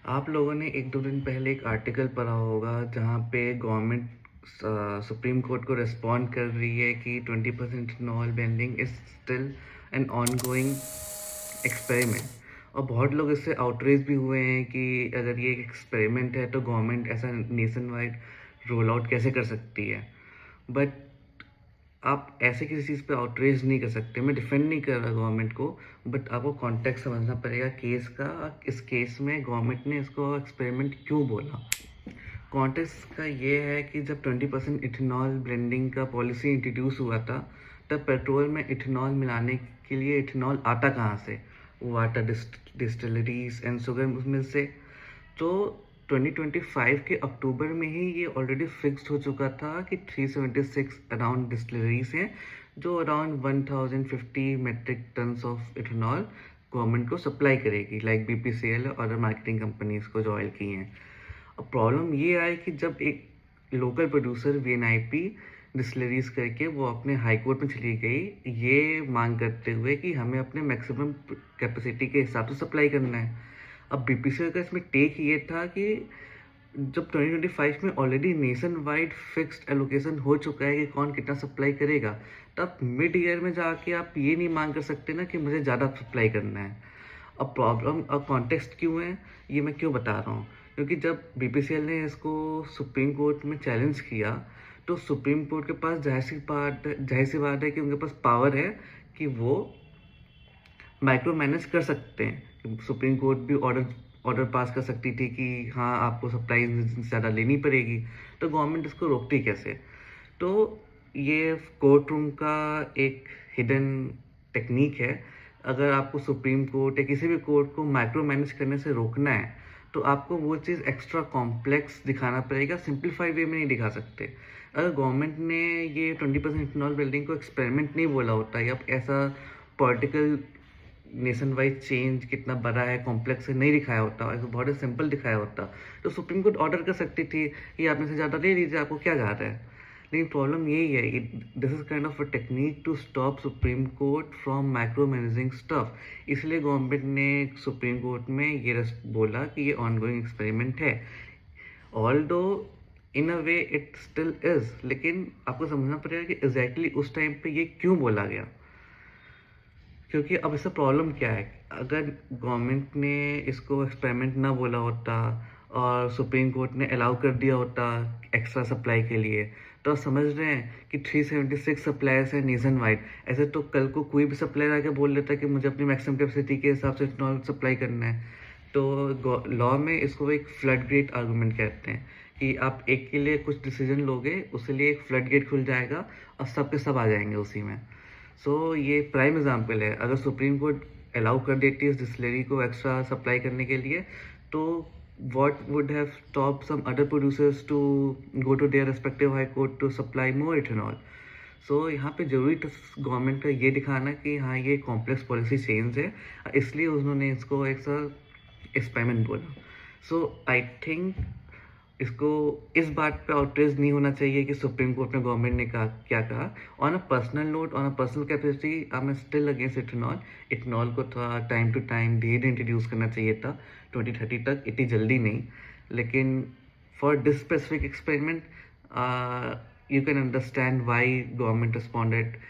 आप लोगों ने 1-2 दिन पहले एक आर्टिकल पढ़ा होगा जहाँ पे गवर्नमेंट सुप्रीम कोर्ट को रिस्पॉन्ड कर रही है कि 20% ethanol blending is still an ongoing experiment. और बहुत लोग इससे आउटरेज भी हुए हैं कि अगर ये एक एक्सपेरिमेंट है तो गवर्नमेंट ऐसा नेशन वाइड रोल आउट कैसे कर सकती है। बट आप ऐसे किसी चीज़ पे आउटरेज नहीं कर सकते। मैं डिफेंड नहीं कर रहा गवर्नमेंट को, बट आपको कॉन्टेक्स्ट समझना पड़ेगा केस का। इस केस में गवर्नमेंट ने इसको एक्सपेरिमेंट क्यों बोला। कॉन्टेक्स्ट का ये है कि जब 20% इथेनॉल ब्लेंडिंग का पॉलिसी इंट्रोड्यूस हुआ था, तब पेट्रोल में इथेनॉल मिलाने के लिए इथेनॉल आता कहाँ से? Water distilleries and sugar mill से। तो 2025 के अक्टूबर में ही ये ऑलरेडी फिक्स्ड हो चुका था कि 376 अराउंड डिस्टिलरीज हैं जो around 1050 metric tons of ethanol government को सप्लाई करेगी, लाइक बीपीसीएल और अदर मार्केटिंग कंपनीज को जो ऑयल की हैं। अब प्रॉब्लम ये आए कि जब एक लोकल प्रोड्यूसर वीएनआईपी डिस्टिलरीज करके वो अपने हाई कोर्ट में चली गई ये मांग करते हुए कि हमें अपने मैक्सिमम कैपेसिटी के हिसाब से सप्लाई करना है। अब बीपीसीएल का इसमें टेक ये था कि जब 2025 में already nation wide fixed allocation हो चुका है कि कौन कितना सप्लाई करेगा, तब मिड ईयर में जाके आप ये नहीं मांग कर सकते ना कि मुझे ज़्यादा सप्लाई करना है। अब प्रॉब्लम अब कॉन्टेक्स्ट क्यों है, ये मैं क्यों बता रहा हूँ, क्योंकि जब बीपीसीएल ने इसको सुप्रीम कोर्ट में चैलेंज किया तो सुप्रीम कोर्ट के पास जाहिर सी बात है कि उनके पास पावर है कि वो माइक्रो मैनेज कर सकते हैं। सुप्रीम कोर्ट भी ऑर्डर पास कर सकती थी कि हाँ आपको सप्लाई ज़्यादा लेनी पड़ेगी, तो गवर्नमेंट इसको रोकती कैसे। तो ये कोर्ट रूम का एक हिडन टेक्निक है। अगर आपको सुप्रीम कोर्ट या किसी भी कोर्ट को माइक्रो मैनेज करने से रोकना है तो आपको वो चीज़ एक्स्ट्रा कॉम्प्लेक्स दिखाना पड़ेगा, सिंप्लीफाई वे में नहीं दिखा सकते। अगर गवर्नमेंट ने ये 20% इथेनॉल बिल्डिंग को एक्सपेरिमेंट नहीं बोला होता या ऐसा पॉलिटिकल नेशन वाइड चेंज कितना बड़ा है कॉम्प्लेक्स है नहीं दिखाया होता, ऐसा बहुत सिंपल दिखाया होता, तो सुप्रीम कोर्ट ऑर्डर कर सकती थी कि आप में से ज़्यादा ले लीजिए, आपको क्या जा रहा है। लेकिन प्रॉब्लम यही है कि this is kind of a technique to stop Supreme Court from micromanaging stuff. इसलिए गवर्नमेंट ने सुप्रीम कोर्ट में ये बोला कि ये ऑनगोइंग एक्सपेरिमेंट है, although in a way it still is. लेकिन आपको समझना पड़ेगा कि एग्जैक्टली उस टाइम पे ये क्यों बोला गया, क्योंकि अब इससे प्रॉब्लम क्या है। अगर गवर्नमेंट ने इसको एक्सपेरिमेंट ना बोला होता और सुप्रीम कोर्ट ने अलाउ कर दिया होता एक्स्ट्रा सप्लाई के लिए, तो आप समझ रहे हैं कि 376 सप्लायर्स हैं नेशन वाइड। ऐसे तो कल को कोई भी सप्लायर आके बोल लेता है कि मुझे अपनी मैक्सिमम कैपेसिटी के हिसाब से इथेनॉल सप्लाई करना है। तो लॉ में इसको एक फ्लड गेट आर्गूमेंट कहते हैं कि आप एक के लिए कुछ डिसीजन लोगे, उसके लिए एक फ्लड गेट खुल जाएगा और सब के सब आ जाएंगे उसी में। ये प्राइम एग्जाम्पल है। अगर सुप्रीम कोर्ट अलाउ कर देती है इस डिस्टिलरी को एक्स्ट्रा सप्लाई करने के लिए, तो what would have stopped some other producers to go to their respective high court to supply more ethanol? यहाँ पे जरूरी गवर्नमेंट का ये दिखाना कि हाँ ये कॉम्प्लेक्स पॉलिसी चेंज है, इसलिए उन्होंने इसको एक एक्सपेरिमेंट बोला। आई थिंक इसको इस बात पे आउटरेज नहीं होना चाहिए कि सुप्रीम कोर्ट में गवर्नमेंट ने कहा क्या कहा। On a personal note, on a personal capacity, I am still against ethanol. Ethanol को थोड़ा टाइम टू टाइम धीरे इंट्रोड्यूस करना चाहिए था 2030 तक, इतनी जल्दी नहीं। लेकिन for this specific experiment you can understand why government responded